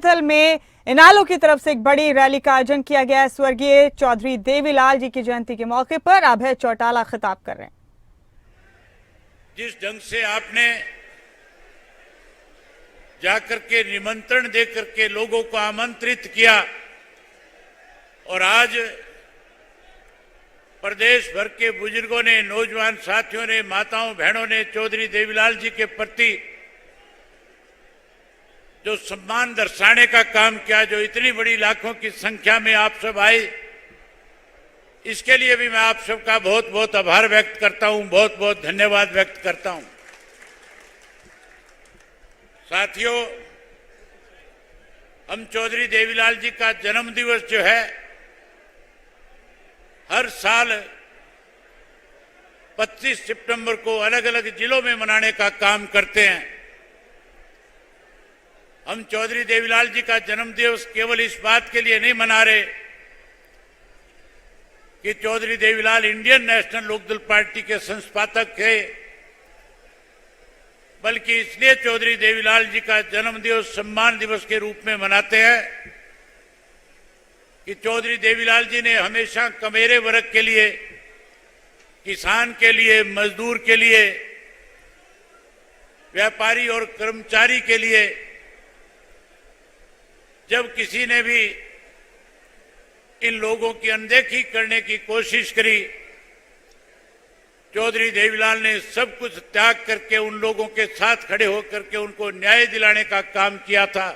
कैथल में इनालो की तरफ से एक बड़ी रैली का आयोजन किया गया है। स्वर्गीय चौधरी देवीलाल जी की जयंती के मौके पर अभय चौटाला खिताब कर रहे हैं। जिस ढंग से आपने जाकर के निमंत्रण देकर के लोगों को आमंत्रित किया और आज प्रदेश भर के बुजुर्गों ने, नौजवान साथियों ने, माताओं बहनों ने चौधरी देवीलाल जी के प्रति जो सम्मान दर्शाने का काम किया, जो इतनी बड़ी लाखों की संख्या में आप सब आए, इसके लिए भी मैं आप सबका बहुत बहुत आभार व्यक्त करता हूं, बहुत बहुत धन्यवाद व्यक्त करता हूं। साथियों, हम चौधरी देवीलाल जी का जन्म दिवस जो है हर साल 25 सितंबर को अलग अलग जिलों में मनाने का काम करते हैं। हम चौधरी देवीलाल जी का जन्म दिवस केवल इस बात के लिए नहीं मना रहे कि Chaudhary Devilal Indian National Lokdal party के संस्थापक थे, बल्कि इसलिए चौधरी देवीलाल जी का जन्म दिवस सम्मान दिवस के रूप में मनाते हैं कि चौधरी देवीलाल जी ने हमेशा कमेरे वर्ग के लिए, किसान के लिए, मजदूर के लिए, व्यापारी और कर्मचारी के लिए जब किसी ने भी इन लोगों की अनदेखी करने की कोशिश करी, चौधरी देवीलाल ने सब कुछ त्याग करके उन लोगों के साथ खड़े होकर के उनको न्याय दिलाने का काम किया था।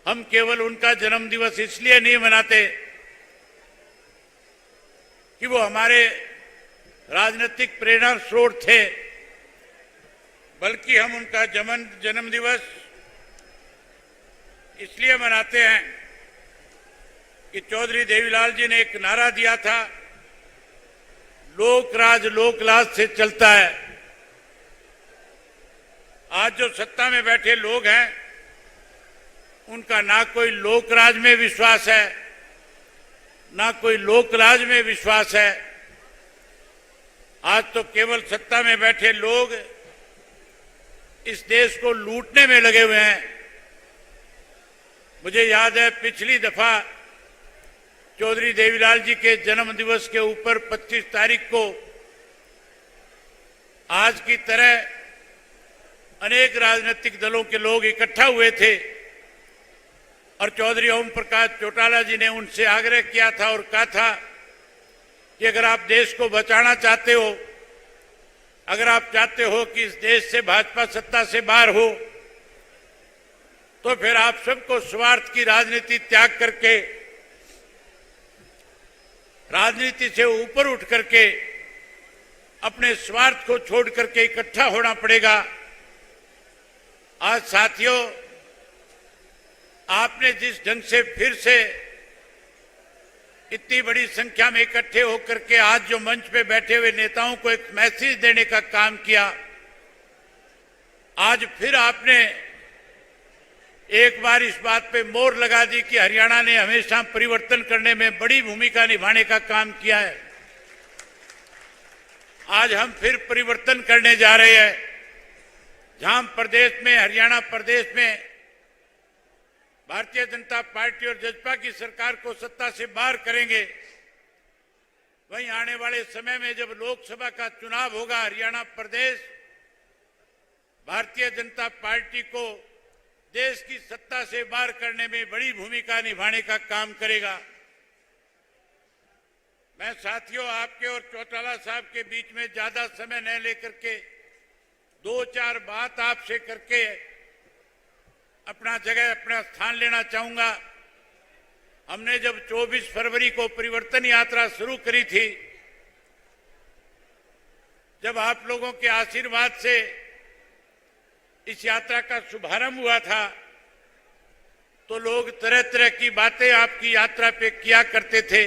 हम केवल उनका जन्म दिवस इसलिए नहीं मनाते कि वो हमारे राजनीतिक प्रेरणा स्रोत थे, बल्कि हम उनका जन्म दिवस इसलिए मनाते हैं कि चौधरी देवीलाल जी ने एक नारा दिया था, लोक राज लोक लाज से चलता है। आज जो सत्ता में बैठे लोग हैं उनका ना कोई लोक राज में विश्वास है, ना कोई लोक लाज में विश्वास है। आज तो केवल सत्ता में बैठे लोग इस देश को लूटने में लगे हुए हैं। मुझे याद है पिछली दफा चौधरी देवीलाल जी के जन्म दिवस के ऊपर 25 तारीख को आज की तरह अनेक राजनीतिक दलों के लोग इकट्ठा हुए थे और चौधरी ओम प्रकाश चौटाला जी ने उनसे आग्रह किया था और कहा था कि अगर आप देश को बचाना चाहते हो, अगर आप चाहते हो कि इस देश से भाजपा सत्ता से बाहर हो, तो फिर आप सबको स्वार्थ की राजनीति त्याग करके राजनीति से ऊपर उठ करके अपने स्वार्थ को छोड़ करके इकट्ठा होना पड़ेगा। आज साथियों, आपने जिस ढंग से फिर से इतनी बड़ी संख्या में इकट्ठे होकर के आज जो मंच पे बैठे हुए नेताओं को एक मैसेज देने का काम किया, आज फिर आपने एक बार इस बात पे मोहर लगा दी कि हरियाणा ने हमेशा परिवर्तन करने में बड़ी भूमिका निभाने का काम किया है। आज हम फिर परिवर्तन करने जा रहे हैं। जहां प्रदेश में, हरियाणा प्रदेश में भारतीय जनता पार्टी और जजपा की सरकार को सत्ता से बाहर करेंगे, वहीं आने वाले समय में जब लोकसभा का चुनाव होगा, हरियाणा प्रदेश भारतीय जनता पार्टी को देश की सत्ता से बाहर करने में बड़ी भूमिका निभाने का काम करेगा। मैं साथियों आपके और चौटाला साहब के बीच में ज्यादा समय न लेकर के 2-4 बात आपसे करके अपना स्थान लेना चाहूंगा। हमने जब 24 फरवरी को परिवर्तन यात्रा शुरू करी थी, जब आप लोगों के आशीर्वाद से इस यात्रा का शुभारंभ हुआ था, तो लोग तरह तरह की बातें आपकी यात्रा पे किया करते थे।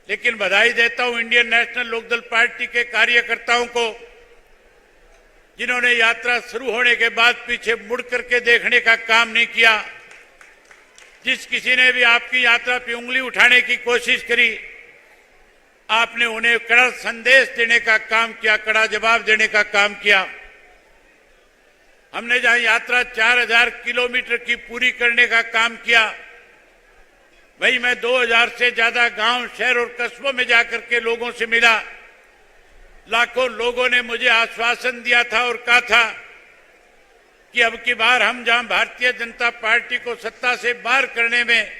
लेकिन बधाई देता हूं इंडियन नेशनल लोकदल पार्टी के कार्यकर्ताओं को, जिन्होंने यात्रा शुरू होने के बाद पीछे मुड़ करके देखने का काम नहीं किया। जिस किसी ने भी आपकी यात्रा पे उंगली उठाने की कोशिश करी, आपने उन्हें कड़ा संदेश देने का काम किया, कड़ा जवाब देने का काम किया। हमने जहां यात्रा 4000 किलोमीटर की पूरी करने का काम किया, वहीं मैं 2000 से ज्यादा गांव, शहर और कस्बों में जाकर के लोगों से मिला। लाखों लोगों ने मुझे आश्वासन दिया था और कहा था कि अब की बार हम जहां भारतीय जनता पार्टी को सत्ता से बाहर करने में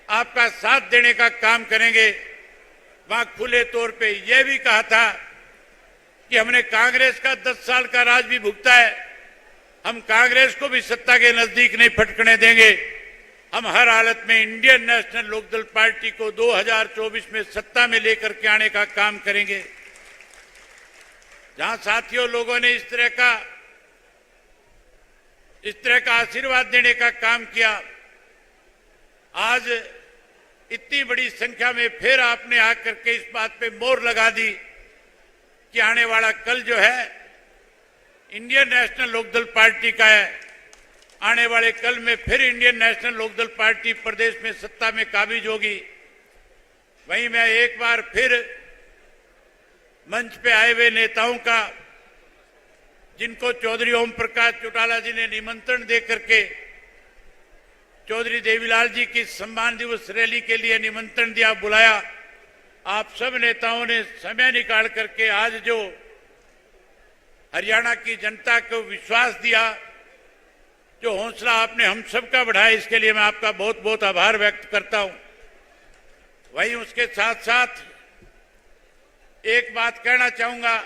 आपका साथ देने का काम करेंगे। वहां खुले तौर पे यह भी कहा था कि हमने कांग्रेस का 10 साल का राज भी भुगता है, हम कांग्रेस को भी सत्ता के नजदीक नहीं फटकने देंगे। हम हर हालत में इंडियन नेशनल लोकदल पार्टी को 2024 में सत्ता में लेकर के आने का काम करेंगे। जहां साथियों लोगों ने इस तरह का आशीर्वाद देने का काम किया, आज इतनी बड़ी संख्या में फिर आपने आकर के इस बात पे मोहर लगा दी कि आने वाला कल जो है इंडियन नेशनल लोकदल पार्टी का है। आने वाले कल में फिर इंडियन नेशनल लोकदल पार्टी प्रदेश में सत्ता में काबिज होगी। वहीं मैं एक बार फिर मंच पे आए हुए नेताओं का, जिनको चौधरी ओम प्रकाश चौटाला जी ने निमंत्रण दे करके चौधरी देवीलाल जी की सम्मान दिवस रैली के लिए निमंत्रण दिया, बुलाया, आप सब नेताओं ने समय निकाल करके आज जो हरियाणा की जनता को विश्वास दिया, जो हौसला आपने हम सबका बढ़ाया, इसके लिए मैं आपका बहुत बहुत आभार व्यक्त करता हूं। वहीं उसके साथ साथ एक बात कहना चाहूंगा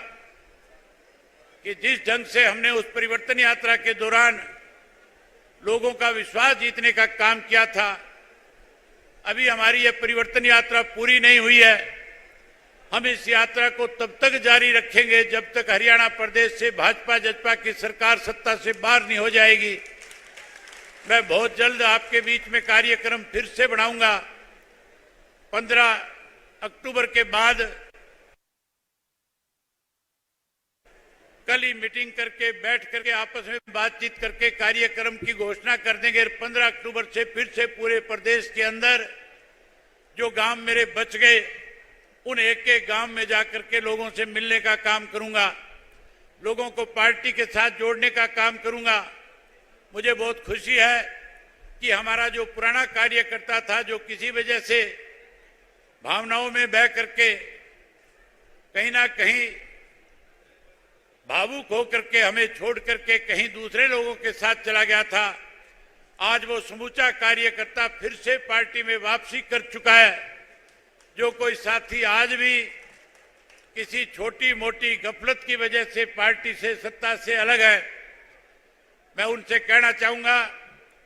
कि जिस ढंग से हमने उस परिवर्तन यात्रा के दौरान लोगों का विश्वास जीतने का काम किया था, अभी हमारी यह परिवर्तन यात्रा पूरी नहीं हुई है। हम इस यात्रा को तब तक जारी रखेंगे जब तक हरियाणा प्रदेश से भाजपा जजपा की सरकार सत्ता से बाहर नहीं हो जाएगी। मैं बहुत जल्द आपके बीच में कार्यक्रम फिर से बनाऊंगा। 15 अक्टूबर के बाद कल ही मीटिंग करके बैठ करके आपस में बातचीत करके कार्यक्रम की घोषणा कर देंगे। 15 अक्टूबर से फिर से पूरे प्रदेश के अंदर जो गांव मेरे बच गए, उन एक एक गांव में जाकर के लोगों से मिलने का काम करूंगा, लोगों को पार्टी के साथ जोड़ने का काम करूंगा। मुझे बहुत खुशी है कि हमारा जो पुराना कार्यकर्ता था, जो किसी वजह से भावनाओं में बह करके कहीं ना कहीं भावुक होकर के हमें छोड़ करके कहीं दूसरे लोगों के साथ चला गया था, आज वो समूचा कार्यकर्ता फिर से पार्टी में वापसी कर चुका है। जो कोई साथी आज भी किसी छोटी मोटी गफलत की वजह से पार्टी से, सत्ता से अलग है, मैं उनसे कहना चाहूंगा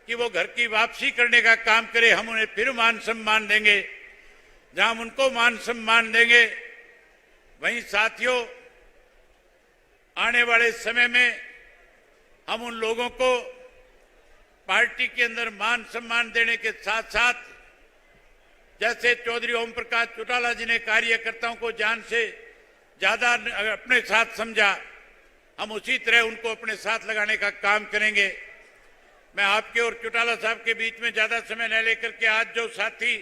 कि वो घर की वापसी करने का काम करे। हम उन्हें फिर मान सम्मान देंगे। जहां हम उनको मान सम्मान देंगे, वहीं साथियों आने वाले समय में हम उन लोगों को पार्टी के अंदर मान सम्मान देने के साथ साथ, जैसे चौधरी ओम प्रकाश चौटाला जी ने कार्यकर्ताओं को जान से ज्यादा अपने साथ समझा, हम उसी तरह उनको अपने साथ लगाने का काम करेंगे। मैं आपके और चौटाला साहब के बीच में ज्यादा समय न लेकर के आज जो साथी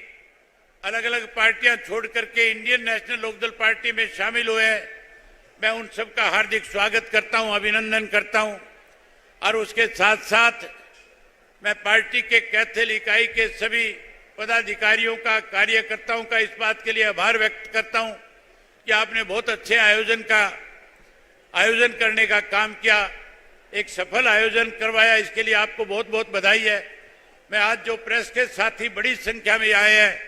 अलग अलग पार्टियां छोड़ करके इंडियन नेशनल लोकदल पार्टी में शामिल हुए हैं, मैं उन सबका हार्दिक स्वागत करता हूं, अभिनंदन करता हूं। और उसके साथ साथ मैं पार्टी के कैथल इकाई के सभी पदाधिकारियों का, कार्यकर्ताओं का इस बात के लिए आभार व्यक्त करता हूं कि आपने बहुत अच्छे आयोजन करने का काम किया, एक सफल आयोजन करवाया, इसके लिए आपको बहुत बहुत बधाई है। मैं आज जो प्रेस के साथी बड़ी संख्या में आए हैं,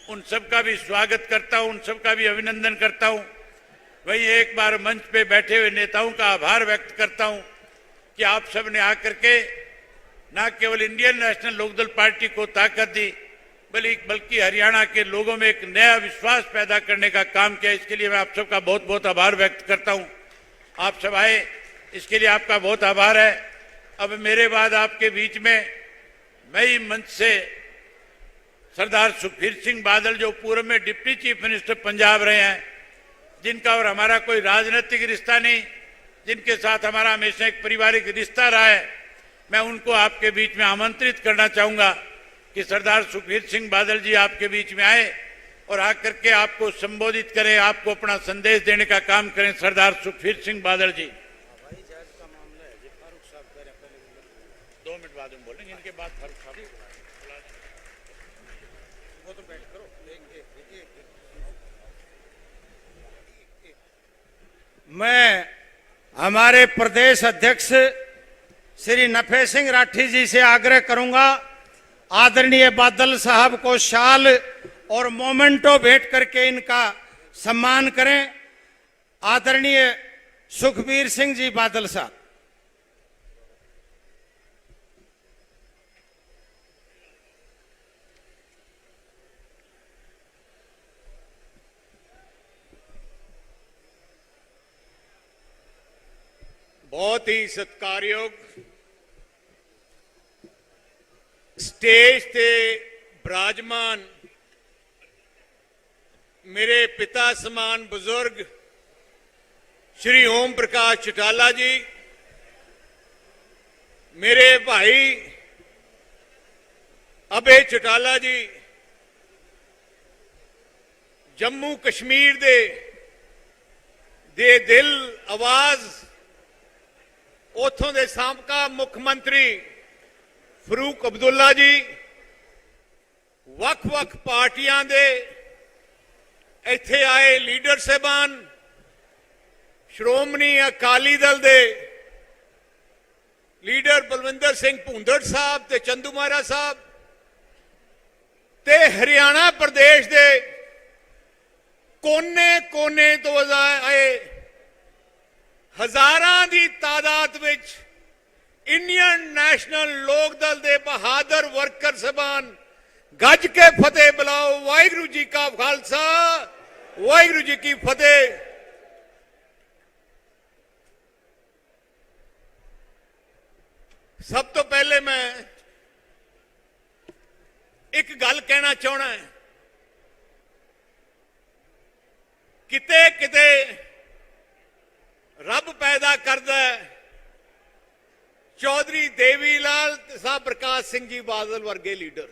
उन सबका भी स्वागत करता हूं, उन सबका भी अभिनंदन करता हूं। वहीं एक बार मंच पे बैठे हुए नेताओं का आभार व्यक्त करता हूं कि आप सब ने आकर के न केवल इंडियन नेशनल लोकदल पार्टी को ताकत दी, बल्कि हरियाणा के लोगों में एक नया विश्वास पैदा करने का काम किया। इसके लिए मैं आप सबका बहुत बहुत आभार व्यक्त करता हूं। आप सब आए, इसके लिए आपका बहुत आभार है। अब मेरे बाद आपके बीच में नई मंच से सरदार सुखबीर सिंह बादल, जो पूर्व में डिप्टी चीफ मिनिस्टर पंजाब रहे हैं, जिनका और हमारा कोई राजनीतिक रिश्ता नहीं, जिनके साथ हमारा हमेशा एक पारिवारिक रिश्ता रहा है, मैं उनको आपके बीच में आमंत्रित करना चाहूंगा कि सरदार सुखबीर सिंह बादल जी आपके बीच में आए और आकर के आपको संबोधित करें, आपको अपना संदेश देने का काम करें। सरदार सुखबीर सिंह बादल जी। 2 मिनट बाद में बोलेंगे, इनके बाद फारूक साहब वो तो बैठ करो। मैं हमारे प्रदेश अध्यक्ष श्री नफे सिंह राठी जी से आग्रह करूंगा, आदरणीय बादल साहब को शाल और मोमेंटो भेंट करके इनका सम्मान करें। आदरणीय सुखबीर सिंह जी बादल साहब। बहुत ही सत्कारयोग स्टेज ते विराजमान मेरे पिता समान बुजुर्ग श्री ओम प्रकाश चौटाला जी, मेरे भाई अभय चौटाला जी, जम्मू कश्मीर दे दिल आवाज उथों दे साबका मुख्यमंत्री फरूक अब्दुल्ला जी, वख-वख पार्टियां दे इत्थे आए लीडर साहबान, श्रोमणी अकाली दल दे लीडर बलविंदर सिंह भूंदड़ साहब ते चंदू मारा साहब ते हरियाणा प्रदेश दे कोने-कोने तो आए हजारां दी तादाद विच इंडियन नेशनल लोक दल दे बहादुर वर्कर साहबान, गज के फतेह बुलाओ। वाहिगुरू जी का खालसा, वाहिगुरू जी की फतेह। सब तो पहले मैं एक गल कहना चाहना है, किते किते रब पैदा करदा है चौधरी देवीलाल साहब प्रकाश सिंह जी बादल वर्गे लीडर।